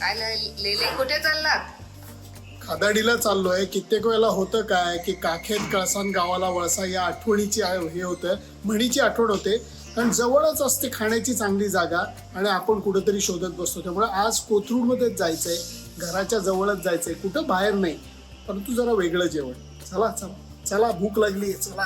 काय लेले कुठे चाललात? खादाडीला चाललोय. कित्येक वेळेला होतं काय की काखेत कळसान गावाला वळसा या आठवणीची हे होतं, म्हणीची आठवण होते. कारण जवळच असते खाण्याची चांगली जागा आणि आपण कुठेतरी शोधत बसतो. त्यामुळे आज कोथरूडमध्येच जायचंय, घराच्या जवळच जायचंय, कुठं बाहेर नाही, परंतु जरा वेगळं जेवण. चला चला चला, भूक लागली आहे, चला.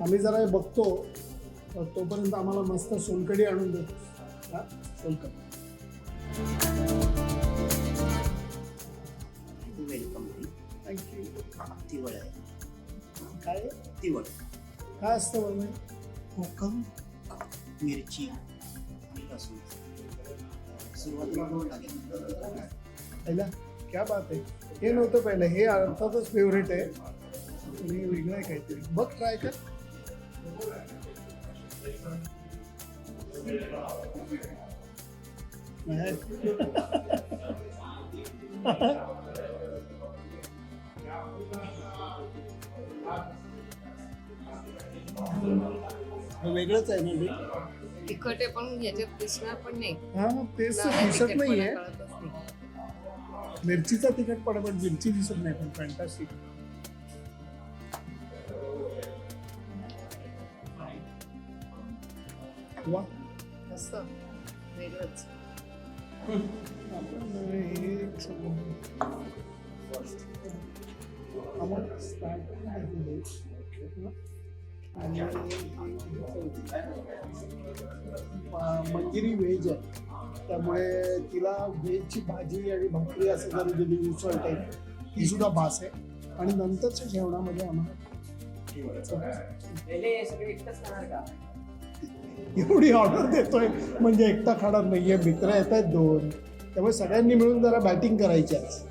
आम्ही जरा हे बघतो, तोपर्यंत आम्हाला मस्त सोलकढी आणून देतो. हा, सोलकढी. वेलकम. थँक्यू. तिवड आहे. काय तिवड काय असतं बघ? कोकम, मिरची आणि लसूण. सुरुवातीला गोड लागेल. पहिला क्या बात आहे. हे नव्हतं पहिलं, हे अर्थातच फेवरेट आहे आणि वेगळं आहे काहीतरी. बघ, ट्राय कर. वेगळंच आहे ना ते. तिखट आहे पण याच्यात दिसणार पण नाही. हा, मग तेच तर नाही, दिसत तिखटपणा नाहीये. कळतच नाही. मिरचीचा तिखटपणा, पण मिरची दिसत नाही. पण फॅन्टास्टिक. वा, मस्त वेगळंच. मंजिरी व्हेज आहे, त्यामुळे तिला व्हेजची भाजी आणि भाकरी असं जरी दिली उसळ टाईप, ती सुद्धा भास आहे. आणि नंतरच्या जेवणामध्ये आम्हाला एवढी ऑर्डर देतोय म्हणजे एकटा खाणार नाहीये, मित्र येत आहेत 2, त्यामुळे सगळ्यांनी मिळून जरा बॅटिंग करायची आज.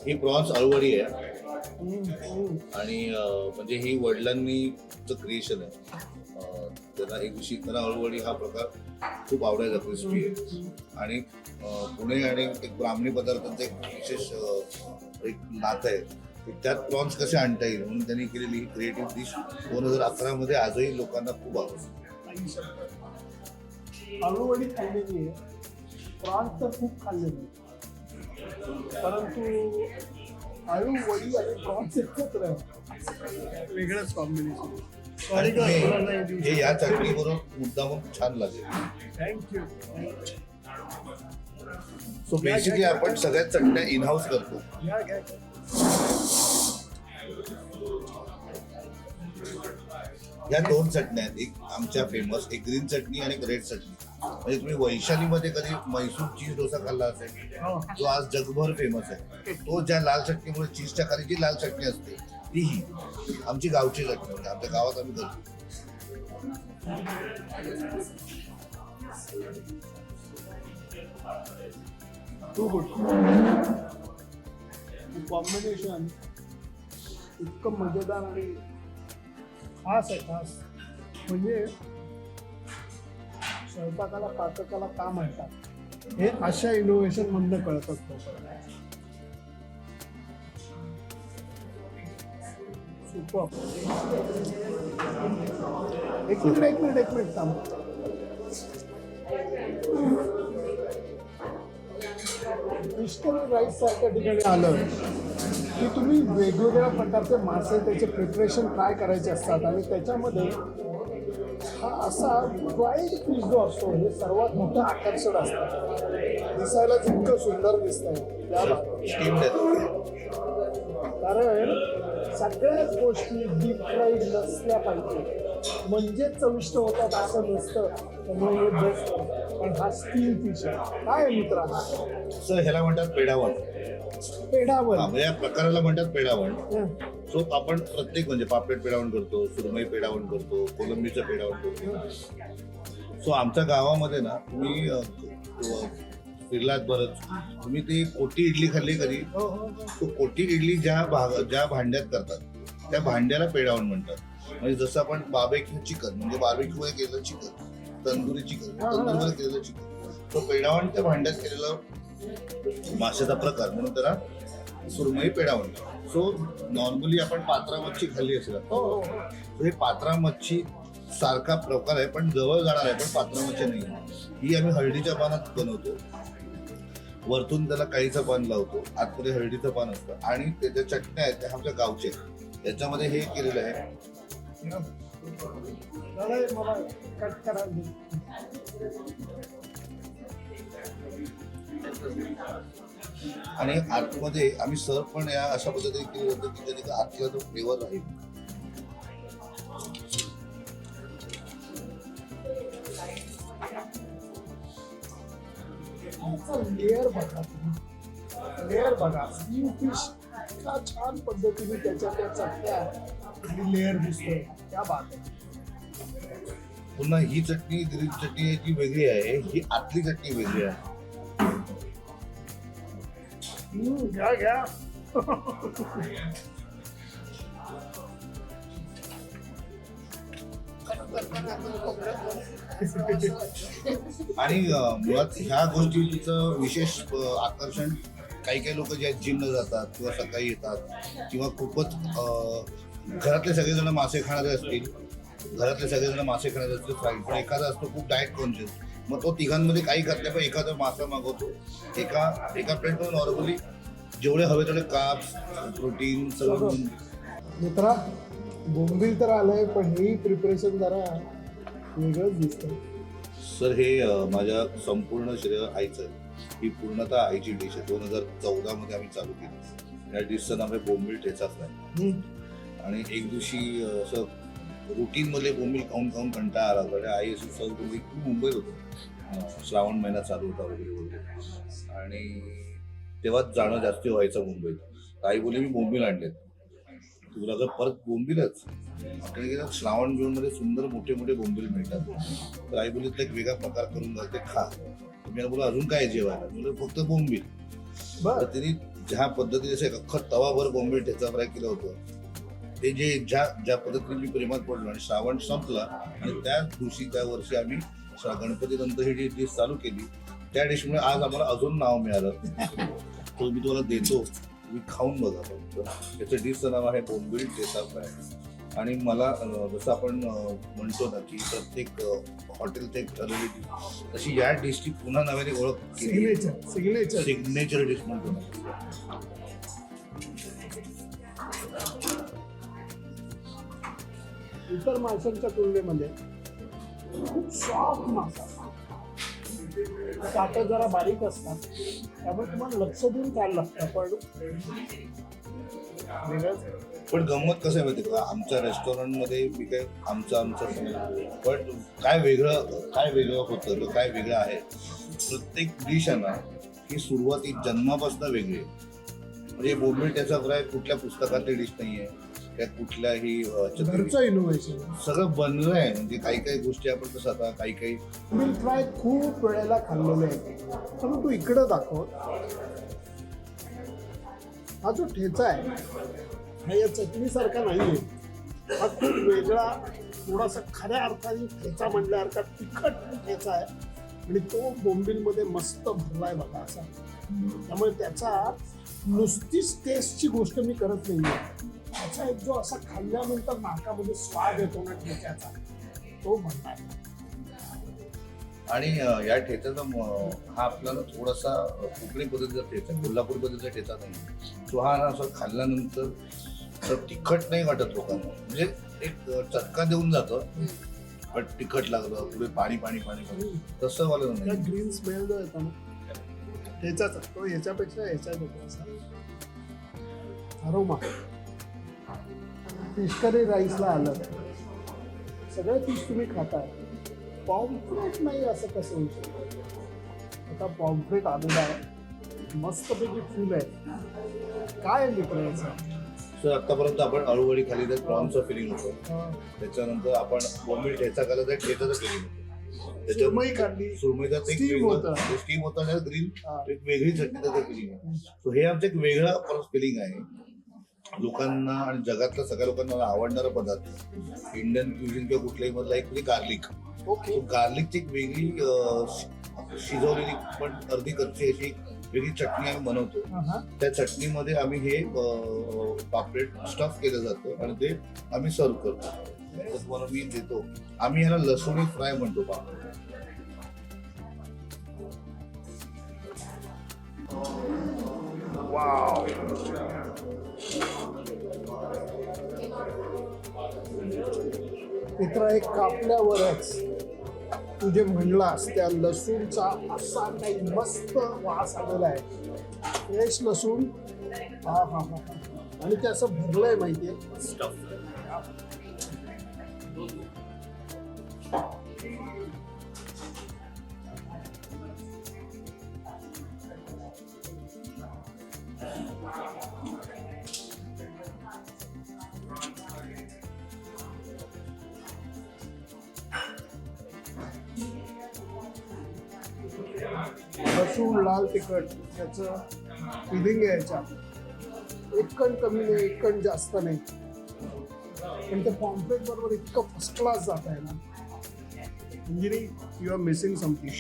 ही प्रॉन्स अळवडी आहे आणि म्हणजे ही वडिलांनी क्रिएशन आहे. त्यांना एक दिवशी त्यांना अळवडी हा प्रकार खूप आवडायचा, क्रिस्पी आहे. आणि पुणे आणि एक ब्राह्मणी पदार्थांचं एक विशेष एक नातं आहे, त्यात प्रॉन्स कसे आणता येईल म्हणून त्यांनी केलेली ही क्रिएटिव्ह डिश 2011 मध्ये आजही लोकांना खूप आवडते. अळूवडी खाल्लेली आहे, प्रॉन्स तर खूप खाल्लेली आहे, परंतु आळू वडी आणि प्रॉन्स एकत्र वेगळंच कॉम्बिनेशन. हे या चटणीबरोबर मुद्दामून छान लागेल. थँक्यू. सो बेसिकली आपण सगळ्यात चटण्या इन हाऊस करतो. घ्या घ्या. ह्या 2 चटण्या आहेत. एक आमच्या फेमस, एक ग्रीन चटणी आणि एक रेड चटणी. म्हणजे तुम्ही वैशालीमध्ये कधी म्हैसूर चीज डोसा खाल्ला असेल, जो आज जगभर फेमस आहे, तो ज्या लाल चटणीमुळे चीजच्या खाली जी लाल चटणी असते ती ही आमची गावची चटणी, म्हणजे आमच्या गावात आम्ही करतो. कॉम्बिनेशन इतकं मजेदार आणि खास आहे, खास. म्हणजे स्वयंपाकाला पाककाला का म्हणतात हे अशा इनोव्हेशन मधनं कळत असतं. सुपर. एक मिनिट थांब. फिशकरी राईस सारख्या ठिकाणी आलं की तुम्ही वेगवेगळ्या प्रकारचे मासे त्याचे प्रिपरेशन ट्राय करायचे असतात आणि त्याच्यामध्ये हा असा फ्राईड फिश जो असतो हे सर्वात मोठं आकर्षण असतं. दिसायला इतकं सुंदर दिसतंय त्या स्टीम देतो. कारण सगळ्याच गोष्टी डीप फ्राईड नसल्या पाहिजे म्हणजे चविष्ट होतात असं नसतं. त्यामुळे हे बेस्ट. पण हा स्टील फिश आहे. काय आहे मित्रा? सर ह्याला म्हणतात पेडावण. पेढावण. म्हणजे या प्रकाराला म्हणतात पेडावण. सो आपण प्रत्येक म्हणजे पापलेट पेडावण करतो, सुरमई पेडावण करतो, कोलंबीचं पेडावण करतो. सो आमच्या गावामध्ये ना तुम्ही फिरलात बरंच, तुम्ही ती कोटी इडली खाल्ली कधी? तो कोटी इडली ज्या भांड्यात करतात त्या भांड्याला पेडावण म्हणतात. म्हणजे जसं आपण बार्बेक्यू चिकन म्हणजे बार्बेक्यू केलेलं चिकन, तंदुरी चिकन, तंदुरीमध्ये केलेलं चिकन, तो पेडावण त्या भांड्यात केलेलं माशाचा प्रकार म्हणून त्याला सुरमई पेडावण. सो नॉर्मली आपण पात्रा मच्छी खाल्ली असेल, हे पात्रा मच्छी सारखा प्रकार आहे पण जवळ जाणार आहे, पण पात्रा मच्छी नाही. ही आम्ही हळदीच्या पानात बनवतो. वरतून त्याला काळीचं पान लावतो, आतमध्ये हळदीचं पान असतं आणि त्याच्या चटण्या आहेत त्या आमच्या गावचे. याच्यामध्ये हे केलेलं आहे मला कट करायला. आणि आतमध्ये आम्ही सर्व पण या अशा पद्धतीने केली जातं की त्याने आतला जो फ्लेवर राहील. लेअर बघा. स्टीम फिश इतका छान पद्धतीने त्याच्या त्या चटण्या आणि लेअर दिसतोय. त्या बात आहे. पुन्हा ही चटणी ग्रीन चटणी आहे ती वेगळी आहे, ही आतली चटणी वेगळी आहे. घ्या. आणि मुळात ह्या गोष्टीचं विशेष आकर्षण काही लोक जे जिमला जातात किंवा सकाळी येतात किंवा खूपच घरातले सगळेजण मासे खाणारे असतील, फ्राईड, पण एखादा असतो खूप डाएट कॉन्शियस, मग तो तिघांमध्ये काही करत नाही पण एखादा मासा मागवतो. एका प्लेटमध्ये नॉर्मली जेवढे हवे तेवढे कार्ब्स, प्रोटीन सगळं. मित्रा बोंबील तर आलंय पण हेही प्रिपरेशन जरा वेगळंच दिसतंय. सर हे माझ्या संपूर्ण श्रेय आईचं आहे. ही पूर्णतः आईची डिश आहे. 2014 मध्ये आम्ही चालू केली. या डिशचं नाव आहे बोंबील ठेचा फ्राय. आणि एक दिवशी असं रुटीन मध्ये बोंबील खाऊन कंटाळा आला होता. आई अशी सर्व बोलली की मुंबईत होतो, श्रावण महिना चालू होता वगैरे, आणि तेव्हाच जाणं जास्त व्हायचं मुंबईत. आई बोलली मी बोंबील आणलेत, तुला जर परत बोंबीलच आपल्याकडे गेला श्रावण जून मध्ये सुंदर मोठे बोंबील मिळतात. तर आई बोलली एक वेगळा प्रकार करून घालते, खा. मी बोला अजून काय जेवायला? म्हणजे फक्त बोंबील. तर तिने ज्या पद्धतीने अख्खा तवाभर बोंबील ठेचा फ्राय केलं होतं, ते जे ज्या पद्धतीने मी प्रेमात पडलो आणि श्रावण संपला आणि त्या दिवशी त्या वर्षी आम्ही गणपती नंतर ही जी डिश चालू केली, त्या डिशमुळे आज आम्हाला अजून नाव मिळालं. तो मी तुम्हाला देतो, तुम्ही खाऊन बघा. त्याचं डिशचं नाव आहे बोंबील ठेचा फ्राय. आणि मला जसं आपण म्हणतो ना की प्रत्येक हॉटेलचं एक ठरलेली डिश, तशी या डिशची पुन्हा नव्याने ओळख केली. सिग्नेचर डिश म्हणतो ना. इतर माशांच्या तुलनेमध्ये खूप सॉफ्ट मासा, काटे जरा बारीक असतात, त्यामुळे तुम्हाला लक्ष देऊन खायला लागतं. पण वेगळंच पण गंमत कसं आहे माहिती का, आमच्या रेस्टॉरंटमध्ये मी काय आमचं पण काय वेगळं होतं किंवा काय वेगळं आहे, प्रत्येक डिश आहे ना ही सुरुवाती जन्मापासून वेगळी आहे. म्हणजे बोंबील ठेचा फ्राय कुठल्या पुस्तकातली डिश नाही आहे, त्या कुठल्याही घरचं इनोव्हेशन. सगळं बनलं आहे. म्हणजे काही काही गोष्टी आपण कसं आता काही बोंबील फ्राय खूप वेळेला खाल्लेले आहे, पण तू इकडं दाखव. हा जो ठेचा आहे हा या चटणीसारखा नाही आहे, हा खूप वेगळा, थोडासा खऱ्या अर्थाने ठेचा म्हणल्यासारखा तिखट ठेचा आहे आणि तो बोंबीलमध्ये मस्त भरलाय बघा असा. त्यामुळे त्याचा नुसतीच टेस्टची गोष्ट मी करत नाही आहे, त्याचा एक जो असा खाल्ल्यानंतर नाकामध्ये स्वाद येतो ना ठेच्याचा, तो म्हणणार. आणि या ठेच्याचा हा आपल्याला थोडासा कोकणी पद्धतीचा ठेचा, कोल्हापूर पद्धतीचा ठेचा नाही. तो हा असं खाल्ल्यानंतर तिखट नाही वाटत लोकांना, म्हणजे एक चटका देऊन जातं, पण तिखट लागलं पुढे पाणी पाणी पाणी पाणी तसं वाला नाही. ग्रीन स्मेल जो येतो ना ठेचाचा, तो ह्याच्यापेक्षा ह्याच्यात येतो असा अरोमा. फिश करी राईसला आलं, सगळं फिश तुम्ही खाताय, पॉम्फ्रेट नाही असं कसं होऊ शकतं. आता पॉम्फ्रेट आलेला आहे, मस्तपैकी फुल आहे. काय मित्रांचं सर आतापर्यंत आपण अळूवडी खाली तर प्रॉन्सचं फिलिंग होतं, त्याच्यानंतर आपण बोंबील ठेचा खाल्ला तर ठेचाचं फिलिंग होतं, सुरमई खाल्ली, सुरमईचा स्टीम होतं. स्टीम होतं आणि ग्रीन एक वेगळी चटणी त्याचं फिलिंग आहे. सो हे आमचं एक वेगळा फिलिंग आहे. लोकांना आणि जगातल्या सगळ्या लोकांना आवडणारा पदार्थ इंडियन क्युझिन किंवा कुठल्याही मधला एक म्हणजे गार्लिक. ओके. गार्लिकची एक वेगळी शिजवलेली पण अर्धी कच्ची अशी वेगळी चटणी आम्ही बनवतो. त्या चटणीमध्ये आम्ही हे पापलेट स्टफ केलं जातं आणि ते आम्ही सर्व करतो. तर तुम्हाला मी देतो. आम्ही ह्याला लसूणी फ्राय म्हणतो पापलेट. वाव. मित्र एक कापल्यावरच तू जे म्हणलास त्या लसूणचा असा काही मस्त वास आलेला आहे, फ्रेश लसूण. हा हा हा, आणि ते असं भरलंय माहितीये. लसूण, लाल तिखट याचं फिलिंग आहे याच्यात. एक कण कमी नाही, एक कण जास्त नाही, पण ते पॉम्फ्रेट बरोबर इतकं फर्स्ट क्लास जात आहे ना, म्हणजे यू आर मिसिंग समथिंग.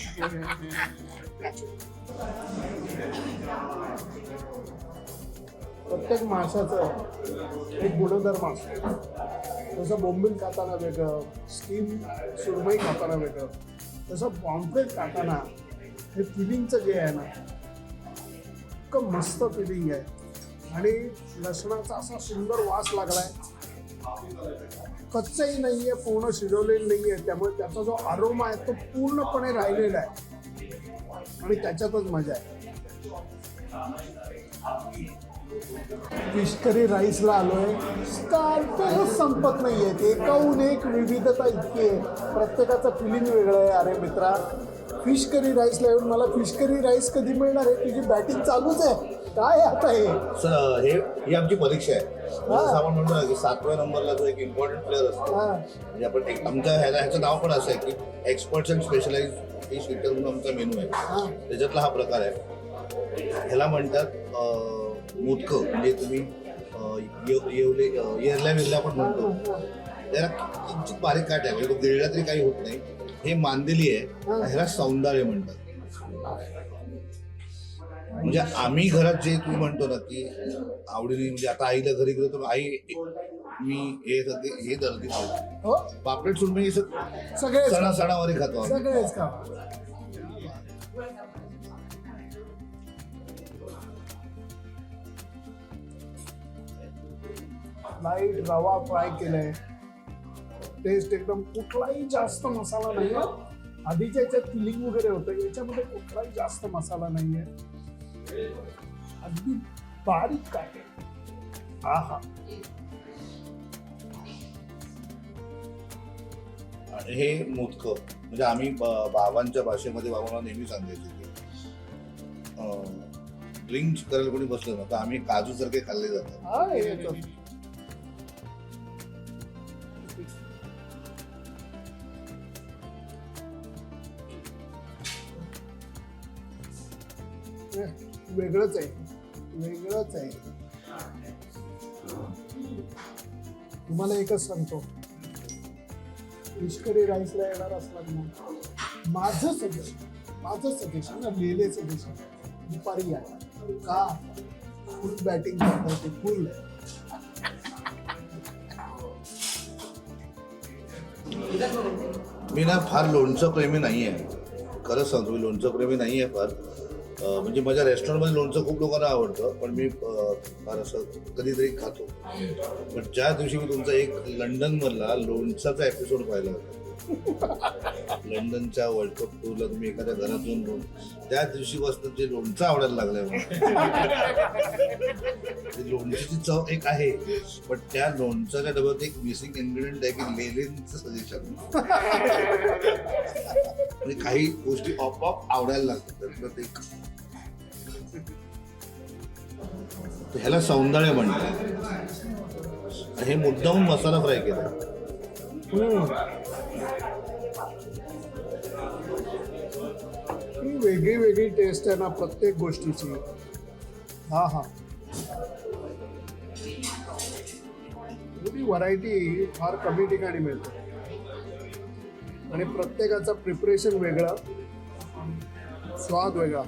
प्रत्येक माशाचं एक गुणधर्म असतो. जसं बोंबील खाताना वेगळं, स्टीम सुरमई खाताना वेगळं, तसं पॉम्फ्रेट खाताना हे फिलिंगचं जे आहे ना, इतकं मस्त फिलिंग आहे. आणि लसणाचा असा सुंदर वास लागलाय, कच्चही नाहीये, पूर्ण शिजवलेलं नाहीये, त्यामुळे त्याचा जो अरोमा आहे तो पूर्णपणे राहिलेला आहे आणि त्याच्यातच मजा आहे. फिश करी राईसला आलोय. स्टार्टरच संपत नाहीये, एकाहून एक विविधता इतकी आहे, प्रत्येकाचं फिलिंग वेगळं आहे. अरे मित्रा, फिश करी राईसला येऊन मला फिश करी राईस कधी मिळणार आहे? तुझी बॅटिंग चालूच आहे काय आता हे? सर ही आमची परीक्षा आहे. जसं आपण म्हणतो ना की 7व्या नंबरला जो एक इम्पॉर्टंट प्लेअर असतो, म्हणजे आपण एक आमच्या ह्याचं नाव पण असं आहे की experts and specialise fish eater म्हणून आमचा मेनू आहे. त्याच्यातला हा प्रकार आहे. ह्याला म्हणतात मोदकं, म्हणजे तुम्ही येरल्या विरल्या आपण म्हणतो, त्याला किंचित बारीक काट आहे, म्हणजे तो गिळला तरी काही होत नाही. हे मांदेली आहे, ह्याला सौंदाळे म्हणतात. म्हणजे आम्ही घरात जे तुम्ही म्हणतो ना की आवडीने, म्हणजे आता आईला घरी गेलो तर आई मी हे दर्दी खाऊ, पापलेट सुरमई सगळे सणासणावारी खातो सगळेच का. लाईट रवा फ्राय केलाय, टेस्ट एकदम, कुठलाही जास्त मसाला नाही आहे. आधीच्या याच्यात फिलिंग वगैरे होतं, याच्यामध्ये कुठलाही जास्त मसाला नाहीये, अगदी बारीक काय. हा हा, हे मोदकं म्हणजे आम्ही बाबांच्या भाषेमध्ये बाबांना नेहमी सांगायचे की ड्रिंक करायला कोणी बसलं ना तर आम्ही काजू सारखे खाल्ले जातात. हा, हे तर. वेगळंच आहे, वेगळंच आहे. तुम्हाला एकच सांगतो, फिश करी राईसला येणार असला ना, माझं सजेशन लिहिले सजेशन दुपारी या. का फुल बॅटिंग करता येते, फुल. मी ना फार लोणचं प्रेमी नाही आहे, खरंच सांगतो मी लोणचं प्रेमी नाही आहे फार. म्हणजे माझ्या रेस्टॉरंटमध्ये लोणचं खूप लोकांना आवडतं पण मी फार असं कधीतरी खातो. पण ज्या दिवशी मी तुमचा एक लंडनमधला लोणचाचा एपिसोड पाहिला होता, लंडनच्या वर्ल्ड कप टूरला तुम्ही एखाद्या घरात जाऊन त्या दिवशीपासून जे लोणचं आवडायला लागलंय लोणच्याची चव एक आहे पण त्या लोणच्याच्या डब्यात एक मिसिंग इन्ग्रेडियंट आहे की लेलेंचं सजेशन. म्हणजे काही गोष्टी आपोआप आवडायला लागतात त्यातलं एक ह्याला सौंदर्य म्हणतात. हे मुद्दाम मसाला फ्राय केला. वेगळी वेगळी टेस्ट आहे ना प्रत्येक गोष्टीची. हा हा, एवढी व्हरायटी फार कमी ठिकाणी मिळते आणि प्रत्येकाचं प्रिपरेशन वेगळं, स्वाद वेगळा.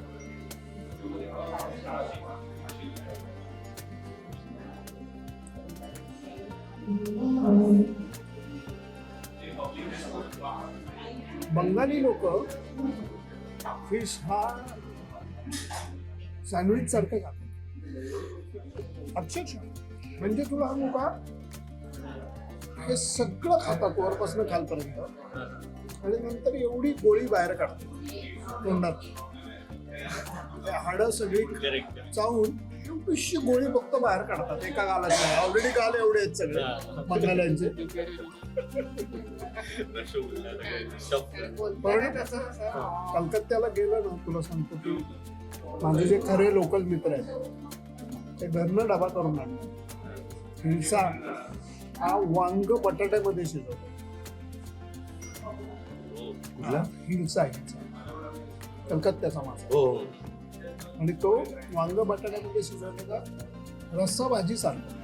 बंगाली लोक फिश हा सँडविच सारखं खातात अक्षरशः. म्हणजे तुला सांगू का, हे सगळं खातात वरपासून खालपर्यंत आणि नंतर एवढी गोळी बाहेर काढतात तोंडात. हाडं सगळी चावून एवढीशी गोळी फक्त बाहेर काढतात एका गालाची. ऑलरेडी गाल एवढे आहेत सगळे बंगाल्यांचे. कलकत्त्याला गेलं ना, तुला सांगतो की माझे जे खरे लोकल मित्र आहेत ते घरनं डबा करून आणतात. हिलसा हा वांग बटाट्यामध्ये शिजवतो. हिलसा कलकत्त्याचा मासा हो. आणि तो वांग बटाट्यामध्ये शिजवलेला रस्सा भाजी चालतो.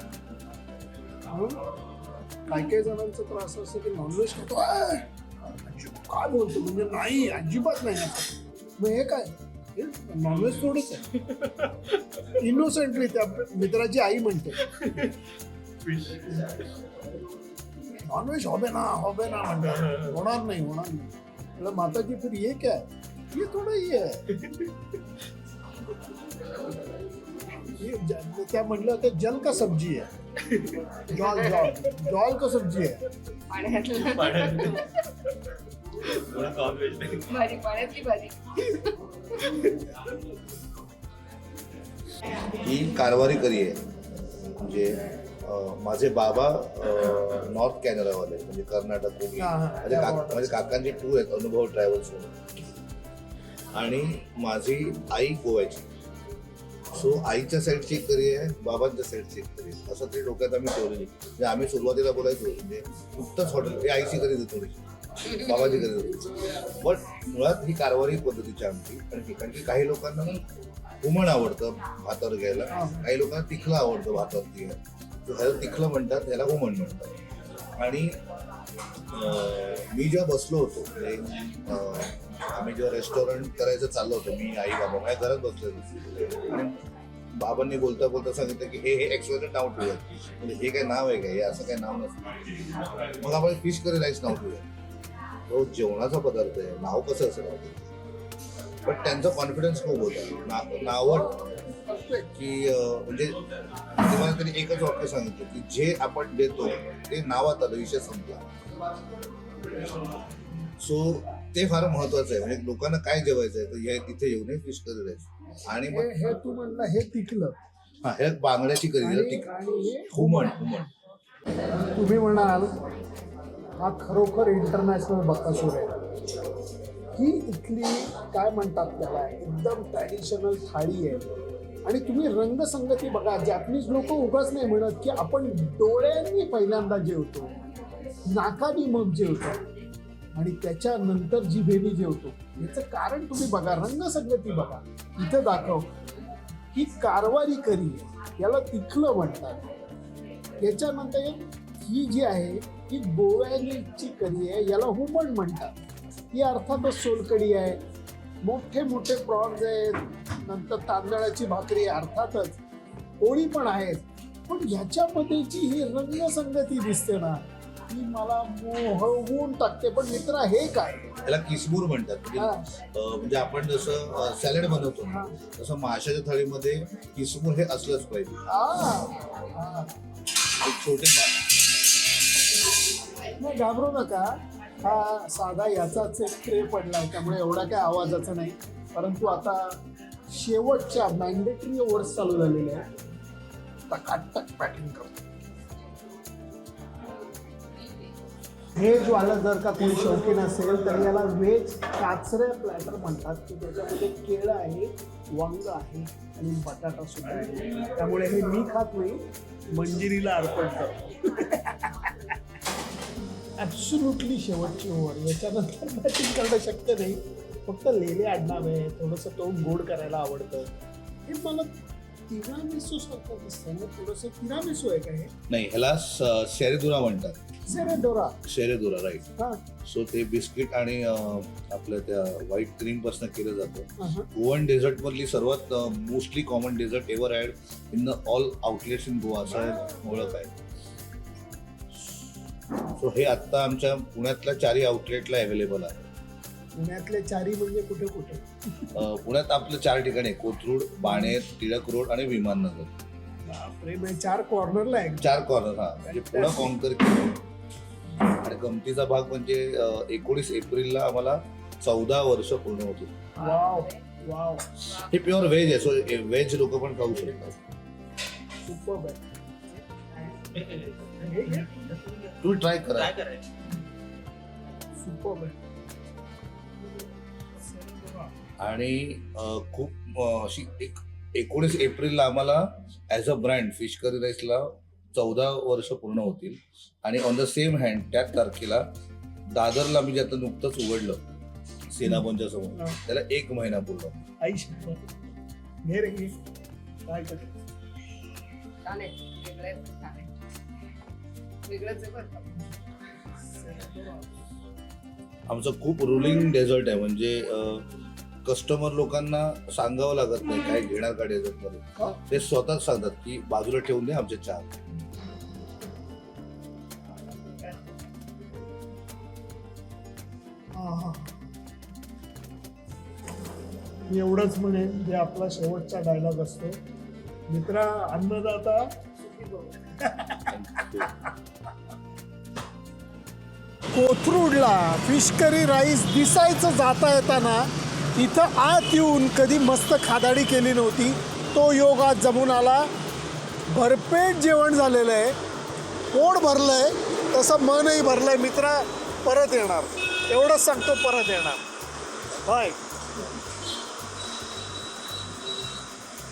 काही जणांचं तर असं असतं की नॉनव्हेज खातो काय बोलतो, म्हणजे नाही अजिबात नाही असं. मग हे काय, नॉनव्हेज थोडंच आहे. इनोसेंटली त्या मित्राची आई म्हणते नॉनव्हेज होबे ना म्हणते. होणार नाही. म्हटलं माताजी फिर ये क्या है? ये थोडं ये क्या म्हटलं ते जल का सब्जी आहे. जॉल का सब्जी आहे. पाण्यातली भाजी. ही कारवारी करी आहे. म्हणजे माझे बाबा नॉर्थ कॅनडावाले म्हणजे कर्नाटक कोकण. माझे काकांची टूर आहेत अनुभव ट्रॅव्हल्स आणि माझी आई गोव्याची. सो आईच्या साईडची एक करी आहे, बाबांच्या साईडची एक करी आहे, असं ते डोक्यात आम्ही ठेवलेली. म्हणजे आम्ही सुरुवातीला बोलायचो म्हणजे नुकतंच हॉटेल हे आईची करी देतो थोडीशी, बाबाची करी देतो. पण मुळात ही कारवारी पद्धतीची आमची. आणि कारण काही लोकांना घुमण आवडतं भातावर घ्यायला, काही लोकांना तिखलं आवडतं भातावरती घ्यायला. ह्याला तिखलं म्हणतात, ह्याला घुमण म्हणतात. आणि मी जेव्हा बसलो होतो म्हणजे आम्ही जेव्हा रेस्टॉरंट करायचं चाललं होतं, मी आई बाबा माझ्या घरात बसलेलो आणि बाबांनी बोलता बोलता सांगितलं की हे एक्सवायझेड नाव ठेवूया. म्हणजे हे काय नाव आहे का, हे असं काय नाव नसतं. मग आपण फिश करी राईस नाव ठेवूया. तो जेवणाचा पदार्थ आहे, नाव कसं असेल. पण त्यांचा कॉन्फिडन्स खूप होता नावट की म्हणजे मला त्यांनी एकच वाक्य सांगितलं की जे आपण देतो ते नावात आलं, विषय संपला. सो ते फार महत्वाचं आहे. म्हणजे लोकांना काय जेवायचं आहे तर इथे येऊ नये फिश करी राईस. आणि मग हे तू म्हणलं हे तिखलं, हा हे बांगड्याची करी आणि हुमण. तुम्ही म्हणाल हा खरोखर इंटरनॅशनल बकासूर आहे. ही इथली काय म्हणतात त्याला एकदम ट्रॅडिशनल थाळी आहे. आणि तुम्ही रंगसंगती बघा. जॅपनीज लोक उगाच नाही म्हणत की आपण डोळ्यांनी पहिल्यांदा जेवतो, नाकानी मग जेवतो आणि त्याच्यानंतर जिभेने जेवतो. याचं कारण तुम्ही बघा, रंगसंगती बघा. इथं दाखव ही कारवारी करी आहे, याला तिखलं म्हणतात. याच्यानंतर ही जी आहे ही गोव्याची करी आहे, याला हुमण म्हणतात. ही अर्थातच सोलकडी आहे. मोठे मोठे प्रॉन्स आहेत. नंतर तांदळाची भाकरी अर्थातच, पोळी पण आहेत. पण ह्याच्यामध्येची ही रंगसंगती दिसते ना, ती मला मोहवून टाकते. पण मित्रा हे काय? त्याला किसबूर म्हणतात. म्हणजे आपण जसं सॅलड बनवतो तसं माशाच्या थाळीमध्ये किसबूर हे असलंच पाहिजे. एक छोटे नाही, घाबरू नका. हा साधा याचाच एक ट्रे पडलाय, त्यामुळे एवढा काय आवाजाचा नाही. परंतु आता शेवटच्या मॅन्डेटरी ओव्हर्स चालू झालेले आहे. टकाटक पॅकिंग करतो. व्हेज वाला जर का कोणी शौकीन असेल तर याला व्हेज काचरे प्लॅटर म्हणतात, की त्याच्यामध्ये केळं आहे, वांग आहे आणि बटाटा सुद्धा आहे. त्यामुळे हे मी खात नाही, मंजिरीला अर्पण करतो. ॲब्सोल्युटली शेवटची ओव्हर. याच्यानंतर बॅटिंग करणं शक्य नाही. फक्त लेले आडनाव आहे, थोडंसं तोंड गोड करायला आवडतं. हे मला तिरामिसू सारखं दिसतं ना, थोडंसं तिरामिसू आहे का हे? नाही, ह्याला शेरेदुरा म्हणतात. सेरेडोरा. शेरेदुरा, राईट. हां सो ते बिस्किट आणि आपल्या त्या व्हाईट क्रीम पासून केलं जातं. हां. गोवन डेझर्ट मधली सर्वात mostly common dessert ever add in the all outlets in Goa असं ओळख आहे. सो हे आत्ता आमच्या पुण्यातल्या 4 आउटलेटला अवेलेबल आहे. पुण्यातले 4 म्हणजे कुठे कुठे? पुण्यात आपलं 4 ठिकाणी, कोथरूड, बाणेर, टिळक रोड आणि विमाननगर. बापरे, म्हणजे 4 कॉर्नरला आहे. 4 कॉर्नर. हा, म्हणजे पुढं कॉन्कर केलं. आणि गमतीचा भाग म्हणजे 19 एप्रिलला आम्हाला 14 वर्ष पूर्ण होती. वाव वाव, हे प्युअर व्हेज आहे. सो व्हेज लोक पण खाऊ शकतात. सुपर्ब आहे. तुम्ही ट्राय करा. सुपर्ब आहे. आणि खूप अशी 19 एप्रिलला आम्हाला as a brand fish curry राईसला 14 वर्ष पूर्ण होतील. आणि ऑन द सेम हँड त्याच तारखेला दादरला मी जे आता नुकतंच उघडलं सेनापंच्या समोर, त्याला 1 महिना पूर्ण. आई शपथ. घे रे घे. काय करते? छान आहे, वेगळं आहे, पण छान आहे. वेगळंच आहे बरं का. आमचं खूप रुलिंग डेझर्ट आहे. म्हणजे कस्टमर लोकांना सांगावं लागत नाही काय घेणार का डेझर्ट मध्ये. ते स्वतःच सांगतात की बाजूला ठेवून दे आमचे 4. मी एवढंच म्हणेन, जे आपला शेवटचा डायलॉग असतो, मित्रा अन्नदाता कोथरूडला फिश करी राईस दिसायचं जाता येताना इथं आत येऊन कधी मस्त खादाडी केली नव्हती. तो योग आज जमून आला. भरपेट जेवण झालेलं आहे, पोट भरलंय, तसं मनही भरलंय. मित्रा परत येणार, एवढंच सांगतो, परत येणार. बाय.